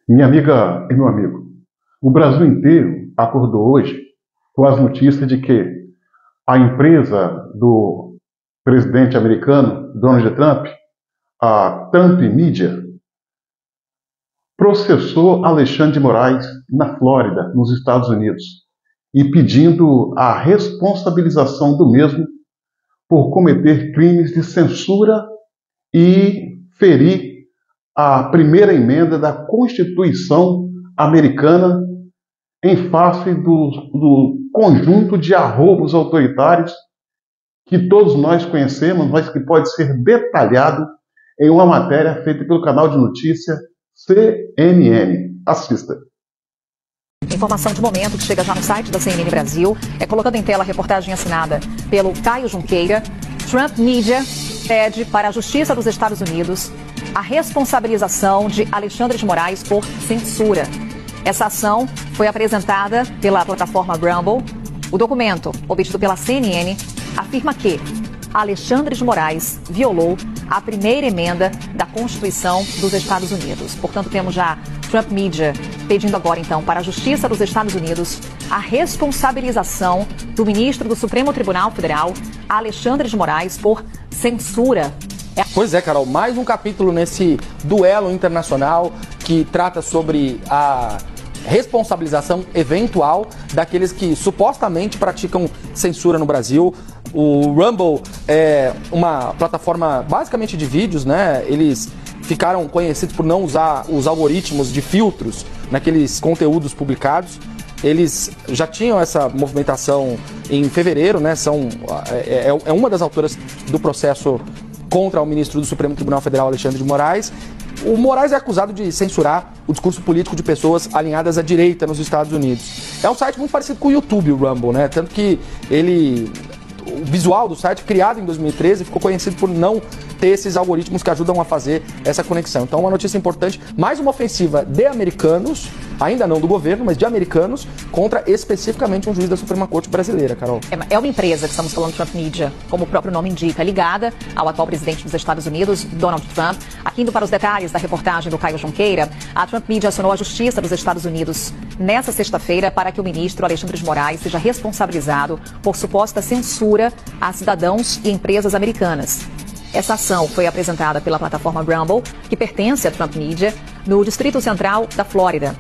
Minha amiga e meu amigo, o Brasil inteiro acordou hoje com as notícias de que a empresa do presidente americano Donald Trump, a Trump Media, processou Alexandre de Moraes na Flórida, nos Estados Unidos, e pedindo a responsabilização do mesmo por cometer crimes de censura e ferir a primeira emenda da Constituição americana em face do conjunto de arroubos autoritários que todos nós conhecemos, mas que pode ser detalhado em uma matéria feita pelo canal de notícia CNN. Assista. Informação de momento que chega já no site da CNN Brasil. Colocando em tela a reportagem assinada pelo Caio Junqueira. Trump Media pede para a Justiça dos Estados Unidos a responsabilização de Alexandre de Moraes por censura. Essa ação foi apresentada pela plataforma Rumble. O documento, obtido pela CNN, afirma que Alexandre de Moraes violou a primeira emenda da Constituição dos Estados Unidos. Portanto, temos já Trump Media pedindo agora, então, para a Justiça dos Estados Unidos a responsabilização do ministro do Supremo Tribunal Federal, Alexandre de Moraes, por censura. Pois é, Carol, mais um capítulo nesse duelo internacional que trata sobre a responsabilização eventual daqueles que supostamente praticam censura no Brasil. O Rumble é uma plataforma basicamente de vídeos, né? Eles ficaram conhecidos por não usar os algoritmos de filtros naqueles conteúdos publicados. Eles já tinham essa movimentação em fevereiro, né? É uma das autoras do processo contra o ministro do Supremo Tribunal Federal, Alexandre de Moraes. O Moraes é acusado de censurar o discurso político de pessoas alinhadas à direita nos Estados Unidos. É um site muito parecido com o YouTube, o Rumble, né? Tanto que o visual do site, criado em 2013, ficou conhecido por não ter esses algoritmos que ajudam a fazer essa conexão. Então, uma notícia importante, mais uma ofensiva de americanos, ainda não do governo, mas de americanos, contra especificamente um juiz da Suprema Corte brasileira, Carol. É uma empresa que estamos falando, Trump Media, como o próprio nome indica, ligada ao atual presidente dos Estados Unidos, Donald Trump. Aqui indo para os detalhes da reportagem do Caio Junqueira, a Trump Media acionou a Justiça dos Estados Unidos nesta sexta-feira para que o ministro Alexandre de Moraes seja responsabilizado por suposta censura a cidadãos e empresas americanas. Essa ação foi apresentada pela plataforma Rumble, que pertence à Trump Media, no Distrito Central da Flórida.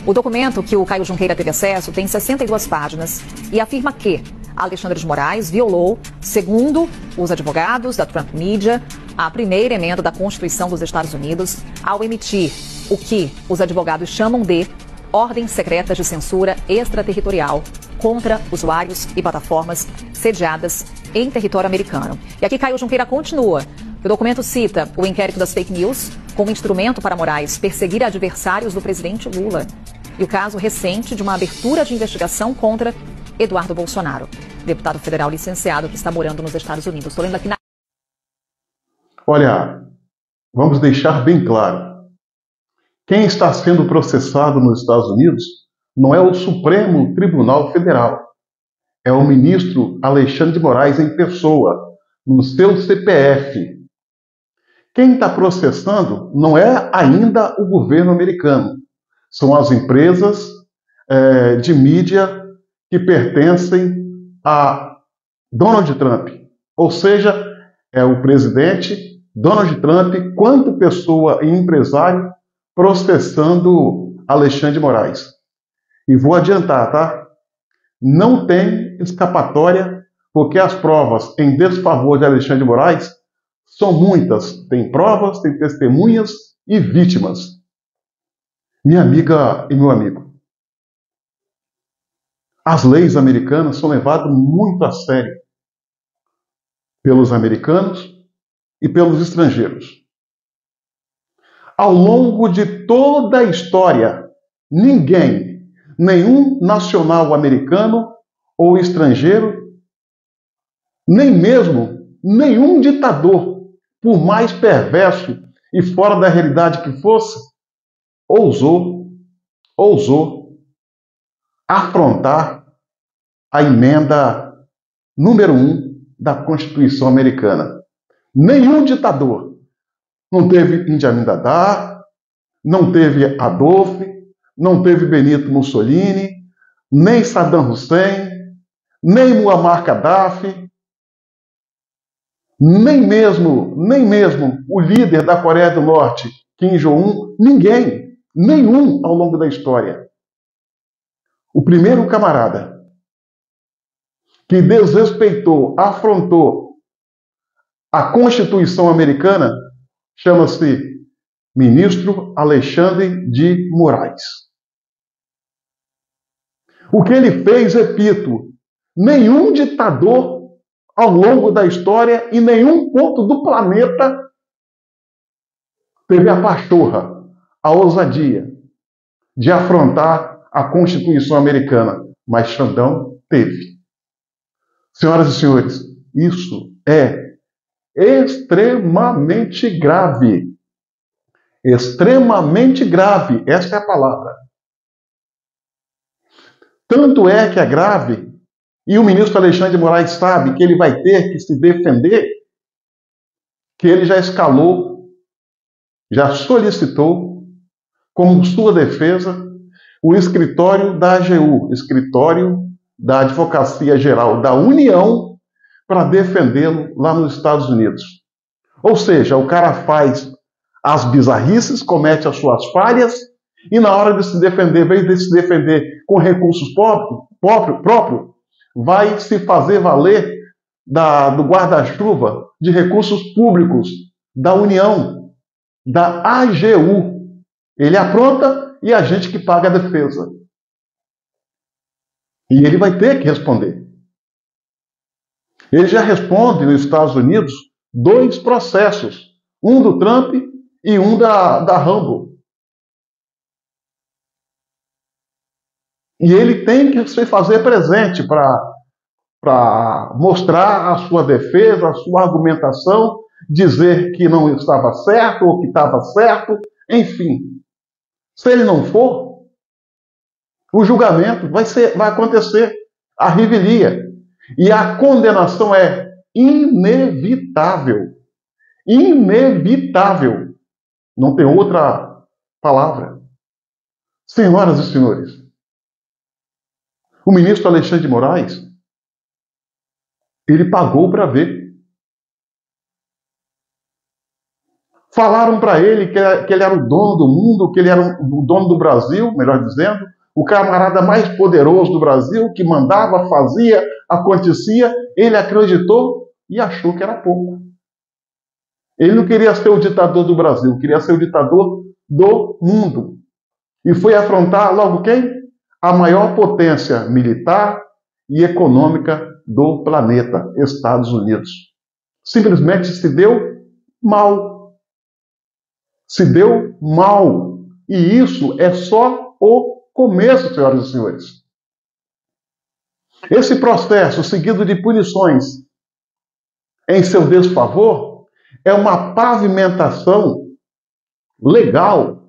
O documento que o Caio Junqueira teve acesso tem 62 páginas e afirma que Alexandre de Moraes violou, segundo os advogados da Trump Media, a primeira emenda da Constituição dos Estados Unidos ao emitir o que os advogados chamam de ordens secretas de censura extraterritorial contra usuários e plataformas sediadas em território americano. E aqui Caio Junqueira continua. O documento cita o inquérito das fake news como instrumento para Moraes perseguir adversários do presidente Lula e o caso recente de uma abertura de investigação contra Eduardo Bolsonaro, deputado federal licenciado que está morando nos Estados Unidos. Estou lendo aqui na... Olha, vamos deixar bem claro. Quem está sendo processado nos Estados Unidos não é o Supremo Tribunal Federal. É o ministro Alexandre de Moraes em pessoa, no seu CPF. Quem está processando não é ainda o governo americano. São as empresas de mídia que pertencem a Donald Trump. Ou seja, é o presidente Donald Trump, quanto pessoa e empresário, processando Alexandre de Moraes. E vou adiantar, tá? Não tem escapatória, porque as provas em desfavor de Alexandre de Moraes são muitas. Tem provas, tem testemunhas e vítimas. Minha amiga e meu amigo, as leis americanas são levadas muito a sério pelos americanos e pelos estrangeiros. Ao longo de toda a história, nenhum nacional americano ou estrangeiro, nem mesmo nenhum ditador, por mais perverso e fora da realidade que fosse, ousou afrontar a emenda número 1 da Constituição americana. Nenhum ditador. Não teve Idi Amin Dada, não teve Adolf, não teve Benito Mussolini, nem Saddam Hussein, nem Muammar Gaddafi, nem mesmo o líder da Coreia do Norte, Kim Jong-un, ninguém, nenhum ao longo da história. O primeiro camarada que desrespeitou, afrontou a Constituição americana chama-se ministro Alexandre de Moraes. O que ele fez, repito, nenhum ditador ao longo da história, em nenhum ponto do planeta, teve a pachorra, a ousadia de afrontar a Constituição americana. Mas Xandão teve. Senhoras e senhores, isso é extremamente grave. Extremamente grave, essa é a palavra. Tanto é que é grave, e o ministro Alexandre de Moraes sabe que ele vai ter que se defender, que ele já escalou, já solicitou, como sua defesa, o escritório da AGU, escritório da Advocacia Geral da União, para defendê-lo lá nos Estados Unidos. Ou seja, o cara faz as bizarrices, comete as suas falhas, e na hora de se defender, em vez de se defender com recursos próprios, vai se fazer valer do guarda-chuva de recursos públicos da União, da AGU. Ele apronta e a gente que paga a defesa. E ele vai ter que responder. Ele já responde nos Estados Unidos 2 processos, um do Trump e um da Rambo. E ele tem que se fazer presente para mostrar a sua defesa, a sua argumentação, dizer que não estava certo ou que estava certo, enfim. Se ele não for, o julgamento vai acontecer, a revelia. E a condenação é inevitável. Inevitável. Não tem outra palavra. Senhoras e senhores, o ministro Alexandre de Moraes, ele pagou para ver. Falaram para ele que ele era o dono do mundo, que ele era o dono do Brasil, melhor dizendo, o camarada mais poderoso do Brasil, que mandava, fazia, acontecia. Ele acreditou e achou que era pouco. Ele não queria ser o ditador do Brasil, queria ser o ditador do mundo. E foi afrontar logo quem? A maior potência militar e econômica do planeta, Estados Unidos. Simplesmente se deu mal. Se deu mal. E isso é só o começo, senhoras e senhores. Esse processo seguido de punições em seu desfavor é uma pavimentação legal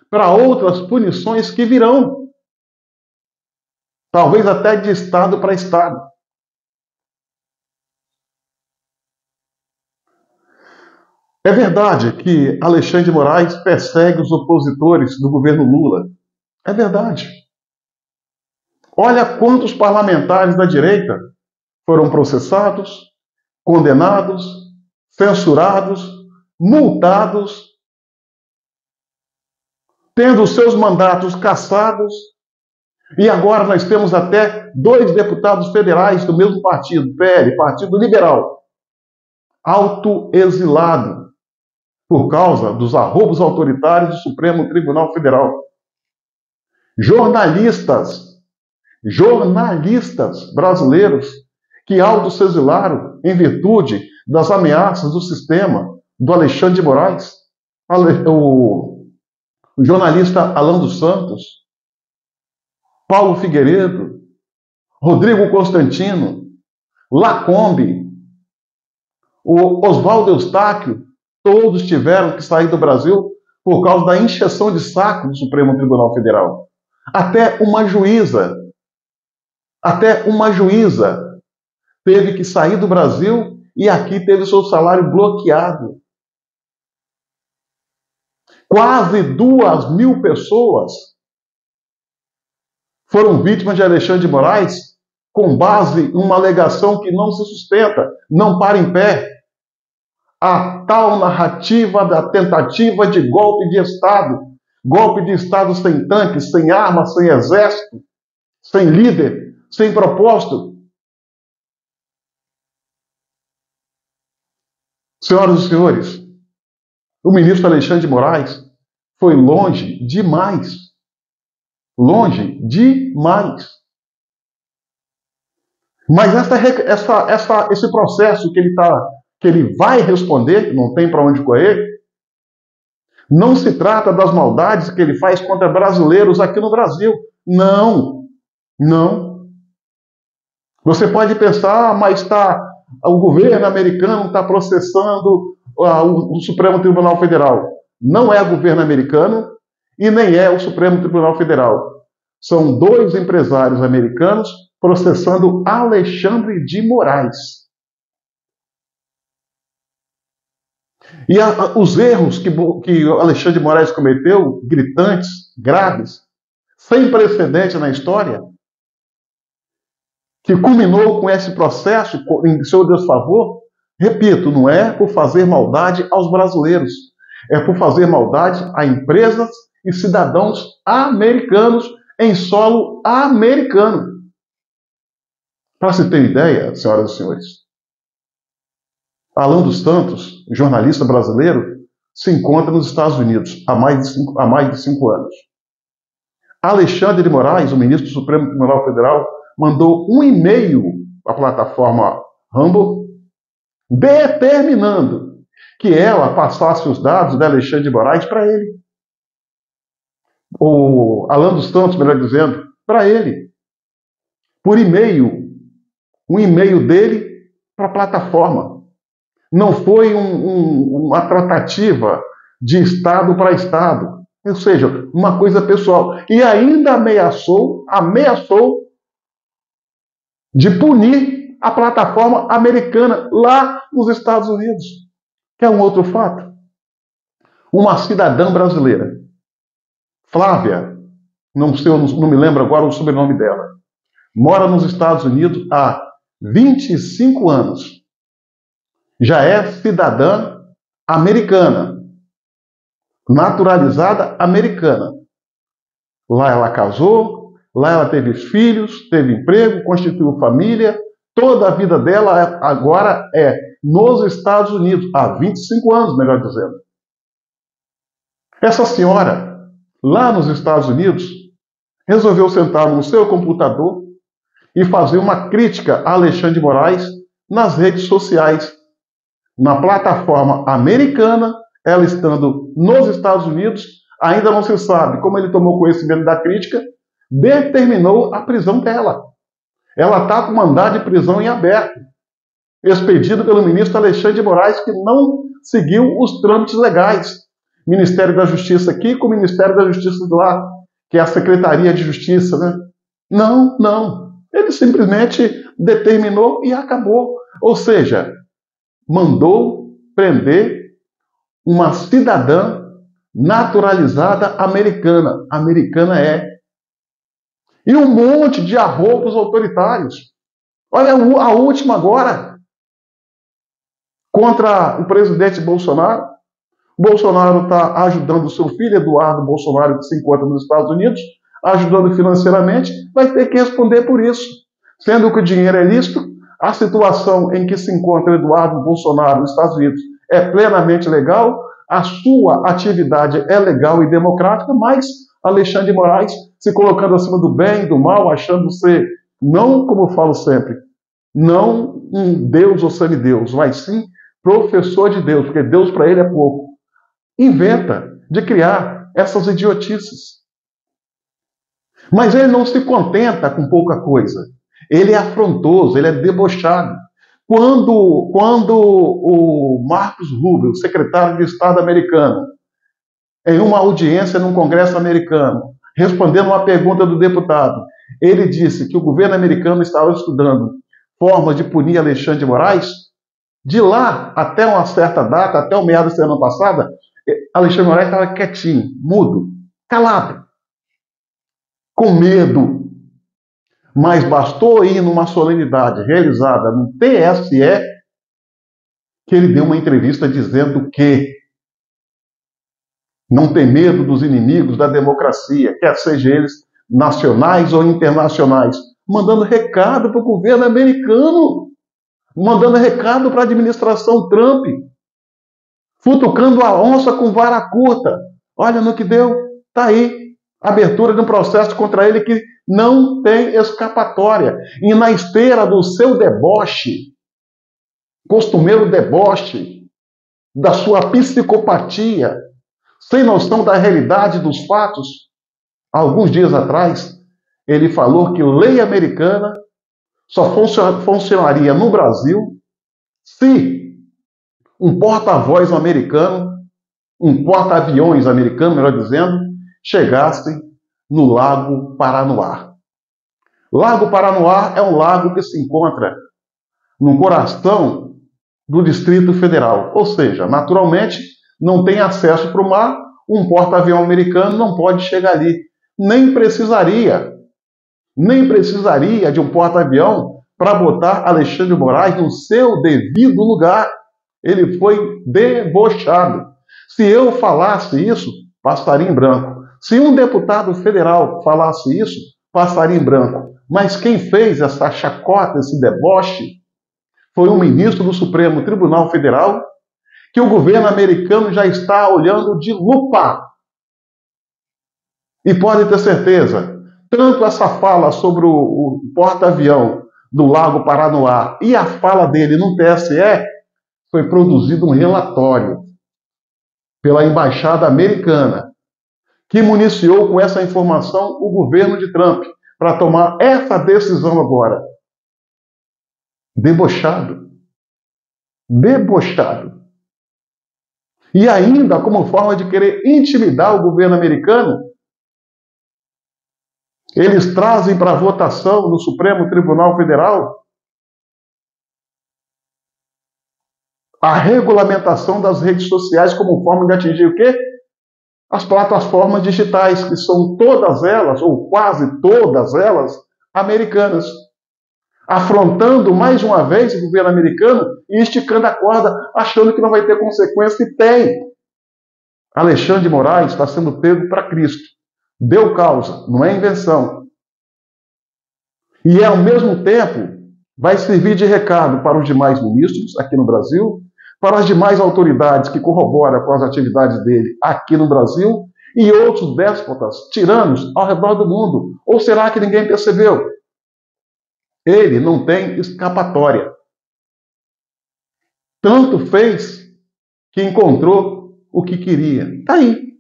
para outras punições que virão. Talvez até de estado para estado. É verdade que Alexandre de Moraes persegue os opositores do governo Lula. É verdade. Olha quantos parlamentares da direita foram processados, condenados, censurados, multados, tendo seus mandatos cassados. E agora nós temos até 2 deputados federais do mesmo partido, PL, Partido Liberal, autoexilado por causa dos arroubos autoritários do Supremo Tribunal Federal. Jornalistas brasileiros que se exilaram em virtude das ameaças do sistema do Alexandre de Moraes, o jornalista Alan dos Santos, Paulo Figueiredo, Rodrigo Constantino, Lacombe, o Oswaldo Eustáquio, todos tiveram que sair do Brasil por causa da encheção de saco do Supremo Tribunal Federal. Até uma juíza teve que sair do Brasil e aqui teve seu salário bloqueado. Quase 2.000 pessoas foram vítimas de Alexandre de Moraes com base em uma alegação que não se sustenta, não para em pé. A tal narrativa da tentativa de golpe de Estado sem tanques, sem armas, sem exército, sem líder, sem propósito. Senhoras e senhores, o ministro Alexandre de Moraes foi longe demais. Longe demais. Mas esse processo que ele vai responder, não tem para onde correr, não se trata das maldades que ele faz contra brasileiros aqui no Brasil. Não. Não. Você pode pensar, mas o governo americano está processando o Supremo Tribunal Federal. Não é o governo americano e nem é o Supremo Tribunal Federal. São 2 empresários americanos processando Alexandre de Moraes. E os erros que Alexandre de Moraes cometeu, gritantes, graves, sem precedente na história, que culminou com esse processo em seu desfavor, repito, não é por fazer maldade aos brasileiros, é por fazer maldade a empresas e cidadãos americanos em solo americano. Para se ter ideia, senhoras e senhores, Alan dos Santos, jornalista brasileiro, se encontra nos Estados Unidos há mais de 5 anos. Alexandre de Moraes, o ministro do Supremo Tribunal Federal, mandou um e-mail à plataforma Rumble determinando que ela passasse os dados de Alexandre de Moraes para ele. O Alan dos Santos, melhor dizendo, para ele. Por e-mail. Um e-mail dele para a plataforma. Não foi uma tratativa de Estado para Estado. Ou seja, uma coisa pessoal. E ainda ameaçou de punir a plataforma americana lá nos Estados Unidos. Quer um outro fato? Uma cidadã brasileira, Flávia, não me lembro agora o sobrenome dela, mora nos Estados Unidos há 25 anos. Já é cidadã americana, naturalizada americana. Lá ela casou, lá ela teve filhos, teve emprego, constituiu família. Toda a vida dela agora é nos Estados Unidos, há 25 anos, melhor dizendo. Essa senhora, lá nos Estados Unidos, resolveu sentar no seu computador e fazer uma crítica a Alexandre de Moraes nas redes sociais. Na plataforma americana, ela estando nos Estados Unidos, ainda não se sabe como ele tomou conhecimento da crítica, determinou a prisão dela. Ela está com mandado de prisão em aberto, expedido pelo ministro Alexandre de Moraes, que não seguiu os trâmites legais. Ministério da Justiça aqui com o Ministério da Justiça de lá, que é a Secretaria de Justiça, né? Não. Ele simplesmente determinou e acabou. Ou seja, mandou prender uma cidadã naturalizada americana. Americana é. E um monte de arroubos autoritários. Olha a última agora. Contra o presidente Bolsonaro. Bolsonaro está ajudando o seu filho, Eduardo Bolsonaro, que se encontra nos Estados Unidos, ajudando financeiramente, vai ter que responder por isso. Sendo que o dinheiro é lícito, a situação em que se encontra Eduardo Bolsonaro nos Estados Unidos é plenamente legal, a sua atividade é legal e democrática, mas Alexandre de Moraes se colocando acima do bem e do mal, achando ser, não, como eu falo sempre, não um Deus ou semideus, mas sim professor de Deus, porque Deus para ele é pouco. Inventa de criar essas idiotices. Mas ele não se contenta com pouca coisa. Ele é afrontoso, ele é debochado. Quando o Marcos Rubio, secretário de Estado americano, em uma audiência no Congresso americano, respondendo uma pergunta do deputado, ele disse que o governo americano estava estudando formas de punir Alexandre de Moraes, de lá até uma certa data, até o meados da semana passada, Alexandre de Moraes estava quietinho, mudo, calado, com medo. Mas bastou ir numa solenidade realizada no TSE que ele deu uma entrevista dizendo que não tem medo dos inimigos da democracia, quer sejam eles nacionais ou internacionais, mandando recado para o governo americano, mandando recado para a administração Trump, futucando a onça com vara curta. Olha no que deu, está aí, abertura de um processo contra ele que não tem escapatória. E na esteira do seu deboche, costumeiro deboche, da sua psicopatia, sem noção da realidade dos fatos, alguns dias atrás, ele falou que lei americana só funcionaria no Brasil se um porta-voz americano, um porta-aviões americano, melhor dizendo, chegasse no Lago Paranoá. Lago Paranoá é um lago que se encontra no coração do Distrito Federal, ou seja, naturalmente não tem acesso para o mar, um porta-avião americano não pode chegar ali. Nem precisaria de um porta-avião para botar Alexandre de Moraes no seu devido lugar. Ele foi debochado. Se eu falasse isso, passaria em branco. Se um deputado federal falasse isso, passaria em branco. Mas quem fez essa chacota, esse deboche, foi um ministro do Supremo Tribunal Federal, que o governo americano já está olhando de lupa. E pode ter certeza, tanto essa fala sobre o porta-avião do Lago Paranoá e a fala dele no TSE, foi produzido um relatório pela Embaixada Americana, que municiou com essa informação o governo de Trump para tomar essa decisão agora. Debochado. Debochado. E ainda, como forma de querer intimidar o governo americano, eles trazem para votação no Supremo Tribunal Federal a regulamentação das redes sociais como forma de atingir o quê? As plataformas digitais, que são todas elas, ou quase todas elas, americanas. Afrontando mais uma vez o governo americano e esticando a corda, achando que não vai ter consequência, e tem. Alexandre de Moraes está sendo pego para Cristo. Deu causa, não é invenção. E ao mesmo tempo vai servir de recado para os demais ministros aqui no Brasil, para as demais autoridades que corroboram com as atividades dele aqui no Brasil e outros déspotas, tiranos ao redor do mundo. Ou será que ninguém percebeu? Ele não tem escapatória. Tanto fez que encontrou o que queria. Está aí.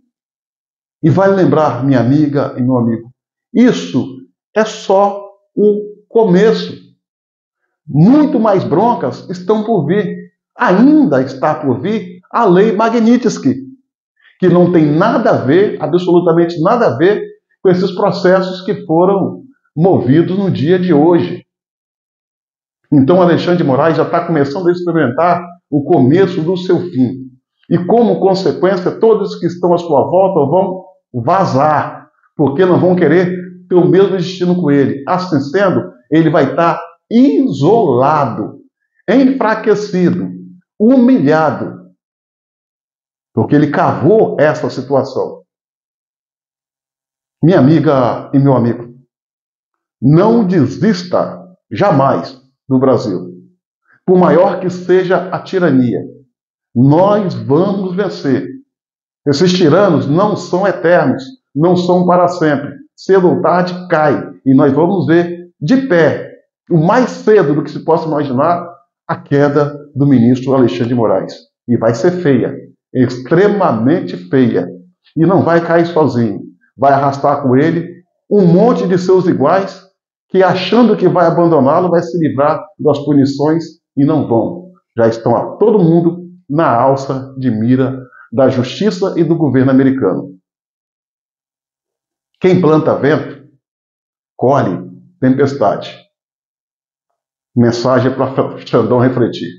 E vale lembrar, minha amiga e meu amigo, isso é só o começo. Muito mais broncas estão por vir. Ainda está por vir a lei Magnitsky, que não tem nada a ver, absolutamente nada a ver, com esses processos que foram movidos no dia de hoje. Então Alexandre de Moraes já está começando a experimentar o começo do seu fim. E como consequência, todos que estão à sua volta vão vazar, porque não vão querer ter o mesmo destino com ele. Assim sendo, ele vai estar isolado, enfraquecido, humilhado, porque ele cavou essa situação. Minha amiga e meu amigo, não desista jamais do Brasil. Por maior que seja a tirania, nós vamos vencer. Esses tiranos não são eternos, não são para sempre. Cedo ou tarde cai, e nós vamos ver de pé, o mais cedo do que se possa imaginar, a queda do ministro Alexandre de Moraes. E vai ser feia, extremamente feia. E não vai cair sozinho. Vai arrastar com ele um monte de seus iguais que, achando que vai abandoná-lo, vai se livrar das punições e não vão. Já estão a todo mundo na alça de mira da justiça e do governo americano. Quem planta vento, colhe tempestade. Mensagem para Xandão refletir.